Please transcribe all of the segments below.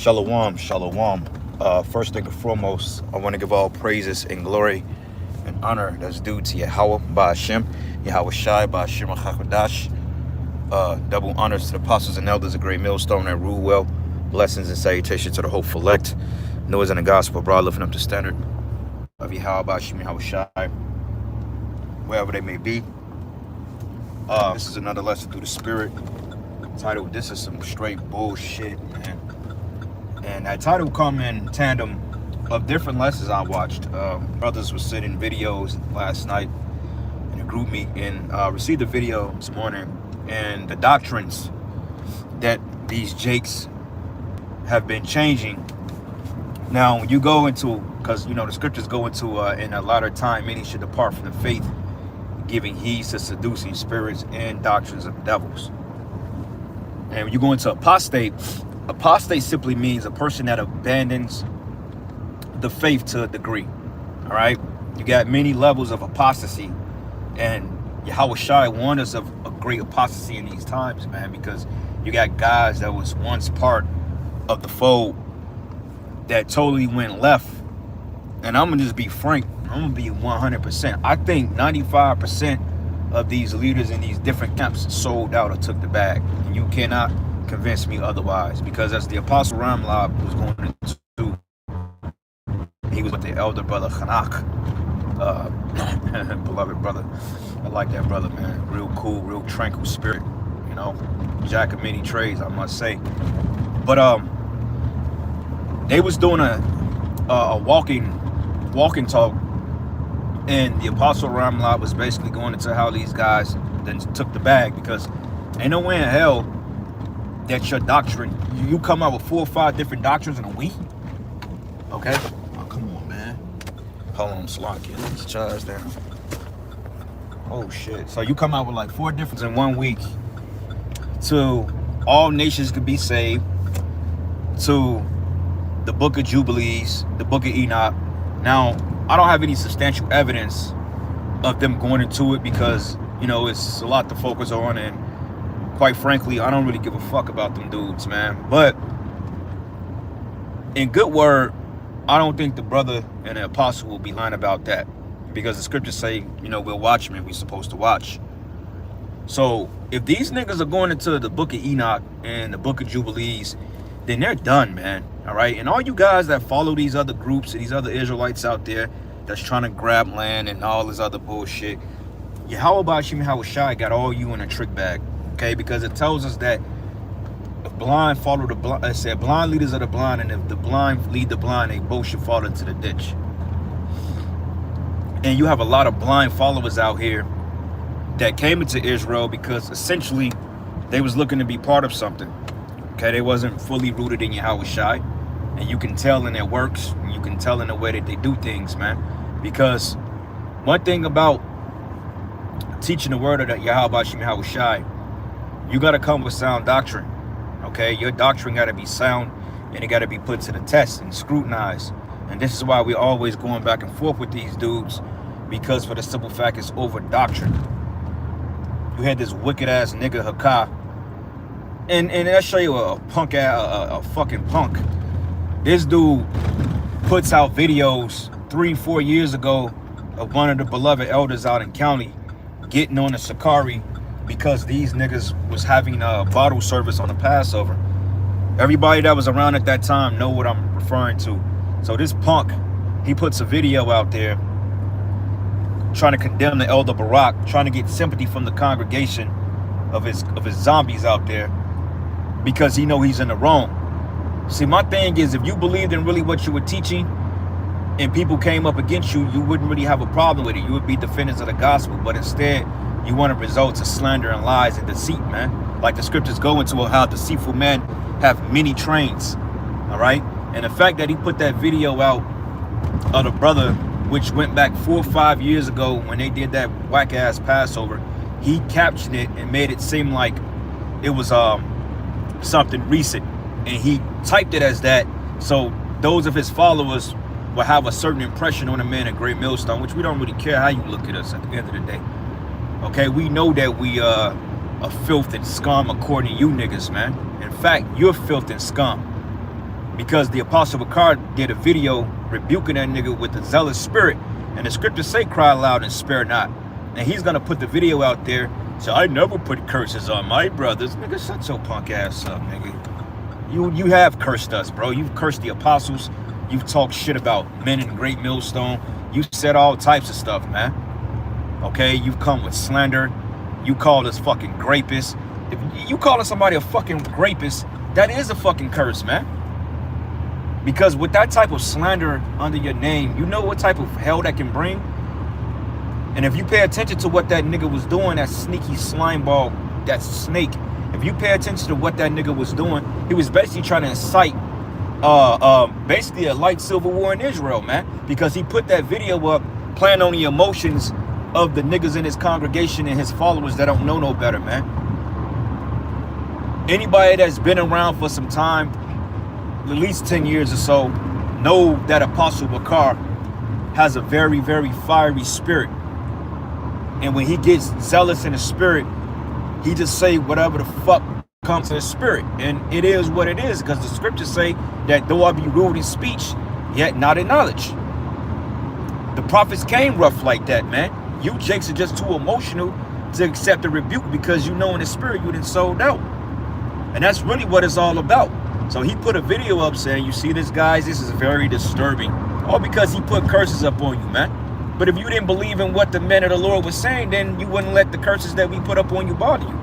Shalom, shalom. First thing and foremost, I want to give all praises and glory and honor that's due to Yahweh Ba'ashem, Yahweh Shai Ba'ashem HaKadosh. Double honors to the apostles and elders of Great Millstone that rule well. Blessings and salutations to the hopeful elect. Noah's in the gospel, bro, lifting up the standard of Yahweh Ba'ashem, Yahweh Shai, wherever they may be. This is another lesson through the spirit. Titled, this is some straight bullshit, man. And that title come in tandem of different lessons I watched. Brothers were sending videos last night in a group meet, and received a video this morning, and the doctrines that these jakes have been changing. Now, when you go into, because you know the scriptures go into in a latter time many should depart from the faith, giving heed to seducing spirits and doctrines of devils. And when you go into apostate simply means a person that abandons the faith to a degree. All right, you got many levels of apostasy, and Yahweh Shai warned us of a great apostasy in these times, man, because you got guys that was once part of the fold that totally went left. And I'm gonna just be frank, I'm gonna be 100%. I think 95% of these leaders in these different camps sold out or took the bag, and you cannot convince me otherwise, because as the apostle Ramlab was going into, he was with the elder brother Hanak, beloved brother. I like that brother, man. Real cool, real tranquil spirit, you know, jack of many trades, I must say. But they was doing a walking talk, and the apostle Ramlab was basically going into how these guys then took the bag, because ain't no way in hell that your doctrine, you come out with 4 or 5 different doctrines in a week. Okay? Oh, come on, man. Hold on, Slocky. Let's charge down. Oh, shit. So you come out with like 4 different in 1 week, to all nations could be saved, to the book of Jubilees, the book of Enoch. Now, I don't have any substantial evidence of them going into it, because, you know, it's a lot to focus on, and quite frankly, I don't really give a fuck about them dudes, man. But in good word, I don't think the brother and the apostle will be lying about that, because the scriptures say, you know, we're watchmen, we're supposed to watch. So if these niggas are going into the book of Enoch and the book of Jubilees, then they're done, man. All right? And all you guys that follow these other groups and these other Israelites out there that's trying to grab land and all this other bullshit, Yahweh Ba'ashem Yahweh Shai got all you in a trick bag. Okay, because it tells us that if blind follow the blind, it said blind leaders are the blind, and if the blind lead the blind, they both should fall into the ditch. And you have a lot of blind followers out here that came into Israel because essentially they was looking to be part of something. Okay, they wasn't fully rooted in Yahweh Shai, and you can tell in their works, and you can tell in the way that they do things, man. Because one thing about teaching the word of Yahweh Ba'ashem Yahweh Shai, you got to come with sound doctrine. Okay, your doctrine got to be sound, and it got to be put to the test and scrutinized. And this is why we're always going back and forth with these dudes, because for the simple fact, it's over doctrine. You had this wicked ass nigga Hakah, and I'll show you a punk ass, a fucking punk. This dude puts out videos 3-4 years ago of one of the beloved elders out in county getting on a Sakari, because these niggas was having a bottle service on the Passover. Everybody that was around at that time know what I'm referring to. So this punk, he puts a video out there trying to condemn the elder Barak, trying to get sympathy from the congregation of his zombies out there, because he know he's in the wrong. See, my thing is, if you believed in really what you were teaching and people came up against you, you wouldn't really have a problem with it. You would be defenders of the gospel. But instead, you want to result to slander and lies and deceit, man. Like the scriptures go into how deceitful men have many trains. All right? And the fact that he put that video out of the brother, which went back 4 or 5 years ago when they did that whack-ass Passover, he captioned it and made it seem like it was something recent. And he typed it as that, so those of his followers will have a certain impression on the man at Great Millstone, which we don't really care how you look at us at the end of the day. Okay, we know that we are filth and scum according to you niggas, man. In fact, you're filth and scum. because the Apostle Bakar did a video rebuking that nigga with the zealous spirit. And the scriptures say, cry loud and spare not. And he's going to put the video out there. So I never put curses on my brothers. Nigga, shut your punk ass up, nigga. You have cursed us, bro. You've cursed the apostles. You've talked shit about men in Great Millstone. You said all types of stuff, man. Okay, you've come with slander. You called us fucking grapists. If you calling somebody a fucking rapist, that is a fucking curse, man. Because with that type of slander under your name, you know what type of hell that can bring? And if you pay attention to what that nigga was doing, that sneaky slime ball, that snake, if you pay attention to what that nigga was doing, he was basically trying to incite basically a light civil war in Israel, man. Because he put that video up playing on the emotions of the niggas in his congregation and his followers that don't know no better, man. Anybody that's been around for some time, at least 10 years or so, know that Apostle Bakar has a very, very fiery spirit. And when he gets zealous in the spirit, he just say whatever the fuck comes to his spirit. And it is what it is, because the scriptures say that though I be rude in speech, yet not in knowledge. The prophets came rough like that, man. You jakes are just too emotional to accept the rebuke because you know in the spirit you done sold out. And that's really what it's all about. So he put a video up saying, you see this, guys, this is very disturbing. All because he put curses up on you, man. But if you didn't believe in what the men of the Lord was saying, then you wouldn't let the curses that we put up on you bother you.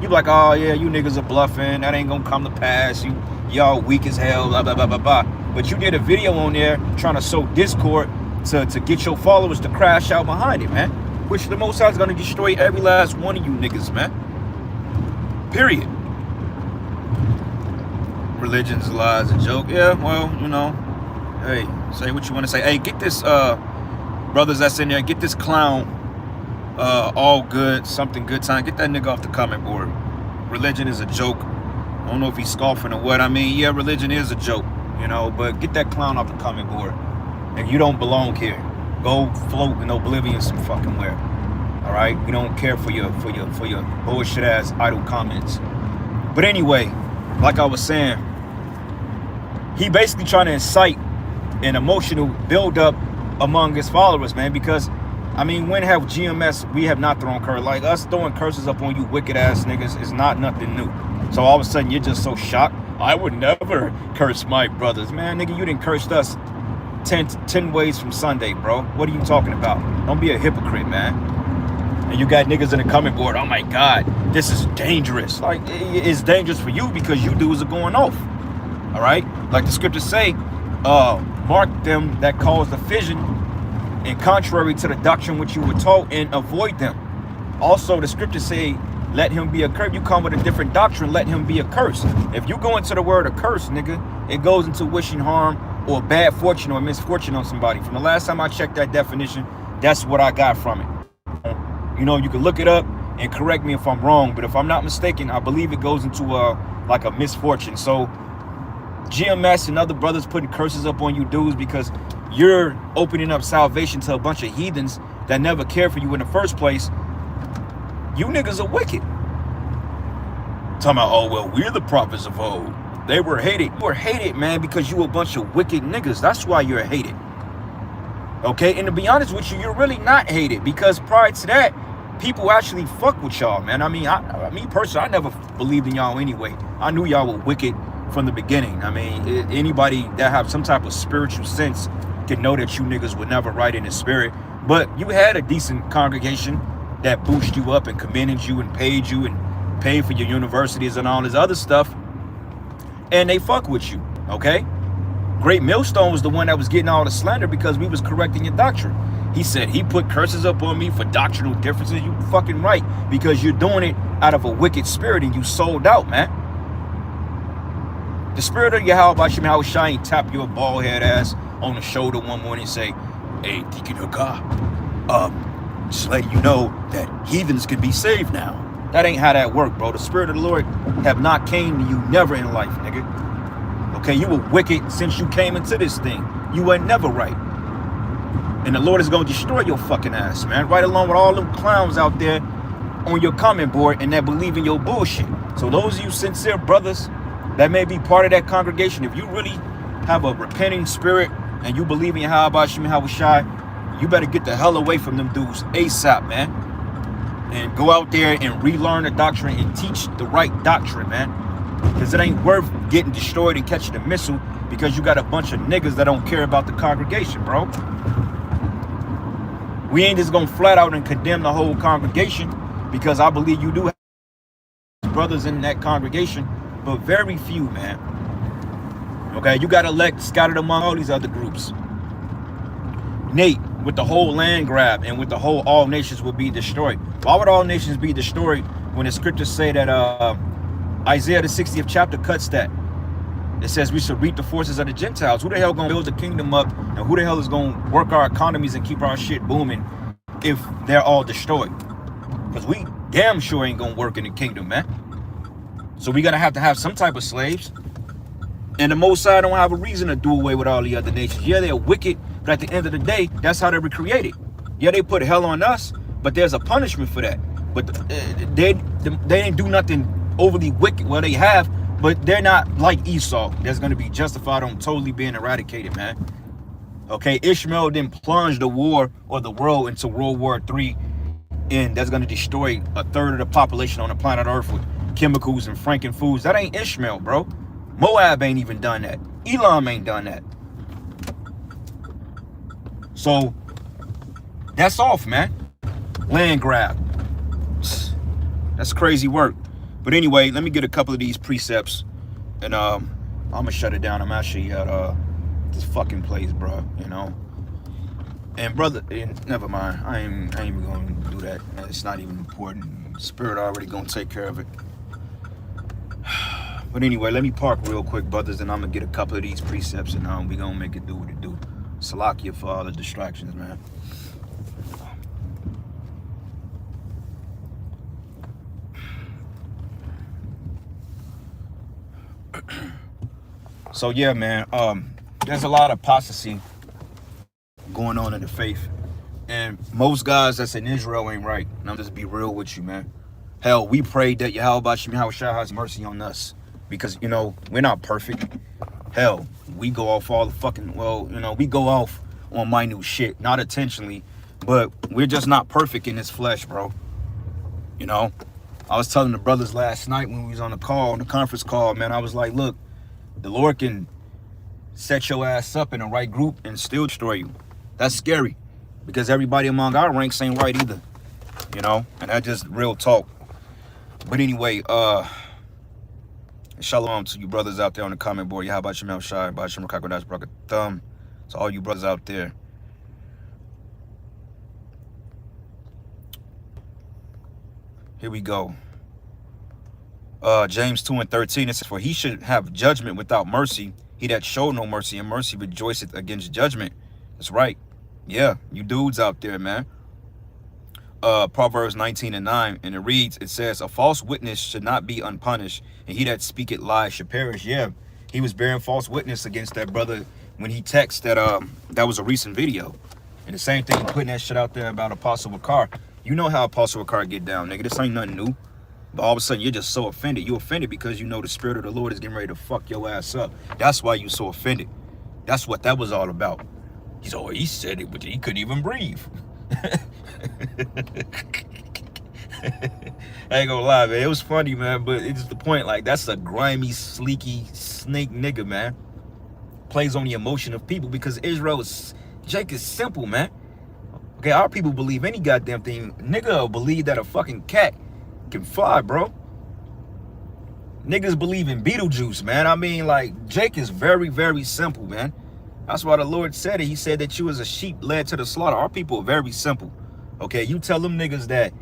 You'd be like, oh yeah, you niggas are bluffing. That ain't gonna come to pass. Y'all weak as hell, blah, blah, blah, blah, blah. But you did a video on there trying to sow discord to get your followers to crash out behind it, man. Which the Most High is gonna destroy every last one of you niggas, man. Period. Religion's lies a joke. Yeah, well, you know, hey, say what you want to say. Hey, get this brothers that's in there, get this clown all good, something good time. Get that nigga off the comment board. Religion is a joke. I don't know if he's scoffing or what. I mean, yeah, religion is a joke, you know, but get that clown off the comment board. And you don't belong here. Go float in oblivion some fucking where. All right, we don't care for your bullshit ass idle comments. But anyway, like I was saying, he basically trying to incite an emotional buildup among his followers, man. Because I mean, when have GMS, we have not thrown curses. Like us throwing curses up on you wicked ass niggas is not nothing new. So all of a sudden you're just so shocked. I would never curse my brothers, man. Nigga, you didn't curse us 10 ways from Sunday, bro. What are you talking about? Don't be a hypocrite, man. And you got niggas in the comment board, oh my God, this is dangerous. Like, it's dangerous for you because you dudes are going off. All right? Like the scriptures say, mark them that cause the fission and contrary to the doctrine which you were taught, and avoid them. Also, the scriptures say, let him be accursed. You come with a different doctrine, let him be accursed. If you go into the word accursed, nigga, it goes into wishing harm or bad fortune or misfortune on somebody. From the last time I checked that definition, that's what I got from it. You know, you can look it up and correct me if I'm wrong, but if I'm not mistaken, I believe it goes into like a misfortune. So GMS and other brothers putting curses up on you dudes because you're opening up salvation to a bunch of heathens that never cared for you in the first place. You niggas are wicked. Talking about, oh, well, we're the prophets of old. They were hated. You were hated, man, because you a bunch of wicked niggas. That's why you're hated. Okay, and to be honest with you, you're really not hated because prior to that, people actually fuck with y'all, man. I mean, me personally, I never believed in y'all anyway. I knew y'all were wicked from the beginning. I mean, anybody that have some type of spiritual sense can know that you niggas were never right in the spirit. But you had a decent congregation that boosted you up and commended you and paid for your universities and all this other stuff. And they fuck with you, okay? Great Millstone was the one that was getting all the slander because we was correcting your doctrine. He said he put curses up on me for doctrinal differences. You fucking right, because you're doing it out of a wicked spirit and you sold out, man. The spirit of Yahweh Shai ain't tap your bald head ass on the shoulder one morning and say, hey, Deacon Hukah, just letting you know that heathens could be saved now. That ain't how that work, bro. The spirit of the Lord have not came to you never in life, nigga. Okay, you were wicked since you came into this thing. You were never right. And the Lord is going to destroy your fucking ass, man. Right along with all them clowns out there on your comment board and that believe in your bullshit. So those of you sincere brothers that may be part of that congregation, if you really have a repenting spirit and you believe in Yahweh Shem Shai, you better get the hell away from them dudes ASAP, man. And go out there and relearn the doctrine and teach the right doctrine, man. Because it ain't worth getting destroyed and catching a missile because you got a bunch of niggas that don't care about the congregation, bro. We ain't just gonna flat out and condemn the whole congregation, because I believe you do have brothers in that congregation, but very few, man. Okay, you got elect scattered among all these other groups. Nate, with the whole land grab and with the whole all nations will be destroyed. Why would all nations be destroyed when the scriptures say that Isaiah the 60th chapter cuts that? It says we should reap the forces of the Gentiles. Who the hell gonna build the kingdom up, and who the hell is gonna work our economies and keep our shit booming if they're all destroyed? Because we damn sure ain't gonna work in the kingdom, man. So we're gonna have some type of slaves. And the Most High don't have a reason to do away with all the other nations. Yeah, they're wicked, but at the end of the day, that's how they were created. Yeah, they put hell on us, but there's a punishment for that. But they didn't do nothing overly wicked. Well, they have, but they're not like Esau. That's going to be justified on totally being eradicated, man. Okay, Ishmael didn't plunge the war or the world into World War III, and that's going to destroy a third of the population on the planet Earth with chemicals and franken foods. That ain't Ishmael, bro. Moab ain't even done that. Elam ain't done that. So that's off, man. Land grab. That's crazy work. But anyway, let me get a couple of these precepts, and I'm gonna shut it down. I'm actually at this fucking place, bro. You know. And brother, never mind. I ain't even gonna do that. It's not even important. Spirit already gonna take care of it. But anyway, let me park real quick, brothers, and I'm gonna get a couple of these precepts, and we gonna make it do what it do. Salakia for all the distractions, man. So yeah, man, there's a lot of apostasy going on in the faith, and most guys that's in Israel ain't right. And I'm just be real with you, man. Hell, we prayed that Yahweh Shem Shai has mercy on us, because, you know, we're not perfect. Hell, we go off all the fucking, well, you know, we go off on minute shit, not intentionally, but we're just not perfect in this flesh, bro. You know, I was telling the brothers last night when we was on the conference call, man, I was like, look, the Lord can set your ass up in the right group and still destroy you. That's scary, because everybody among our ranks ain't right either, you know, and that's just real talk. But anyway, shalom to you brothers out there on the comment board. How about your Shai? About Shem Kakwadash Braka Thumb. To all you brothers out there. Here we go. James 2:13. It says, for he should have judgment without mercy. He that showed no mercy, and mercy rejoiceth against judgment. That's right. Yeah, you dudes out there, man. Proverbs 19:9, and it reads, it says, a false witness should not be unpunished, and he that speaketh lies should perish. Yeah, he was bearing false witness against that brother when he texted that was a recent video. And the same thing, putting that shit out there about Apostle Bakar. You know how Apostle Bakar get down, nigga. This ain't nothing new. But all of a sudden, you're just so offended. You offended because you know the Spirit of the Lord is getting ready to fuck your ass up. That's why you so offended. That's what that was all about. He said it, but he couldn't even breathe. I ain't gonna lie, man. It was funny, man, but it's the point. Like, that's a grimy, sleeky snake nigga, man. Plays on the emotion of people, because Jake is simple, man. Okay, our people believe any goddamn thing. Nigga will believe that a fucking cat can fly, bro. Niggas believe in Beetlejuice, man. I mean, like, Jake is very, very simple, man. That's why the Lord said it. He said that you as a sheep led to the slaughter. Our people are very simple. Okay, you tell them niggas that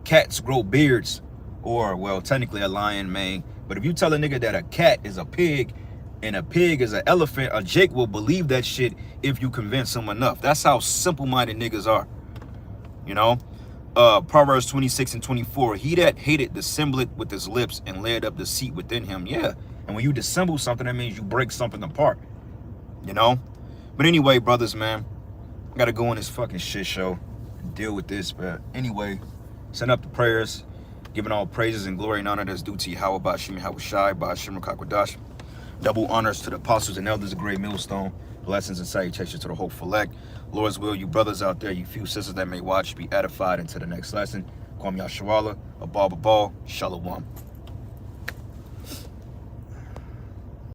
cats grow beards, or, well, technically a lion, man. But if you tell a nigga that a cat is a pig and a pig is an elephant, a Jake will believe that shit if you convince him enough. That's how simple-minded niggas are. You know? Proverbs 26:24. He that hated dissembleth with his lips and laid up deceit within him. Yeah. And when you dissemble something, that means you break something apart. You know? But anyway, brothers, man, I gotta go on this fucking shit show and deal with this. But anyway, send up the prayers, giving all praises and glory and honor that's due to Yahweh Ba'Shem Yahweh Shai Ba'Shem Kakwadash. Double honors to the apostles and elders of Great Millstone. Blessings and salutations to the hopeful elect. Lord's will, you brothers out there, you few sisters that may watch, be edified into the next lesson. Kwam Yashawala, Abba Babal, Shalom.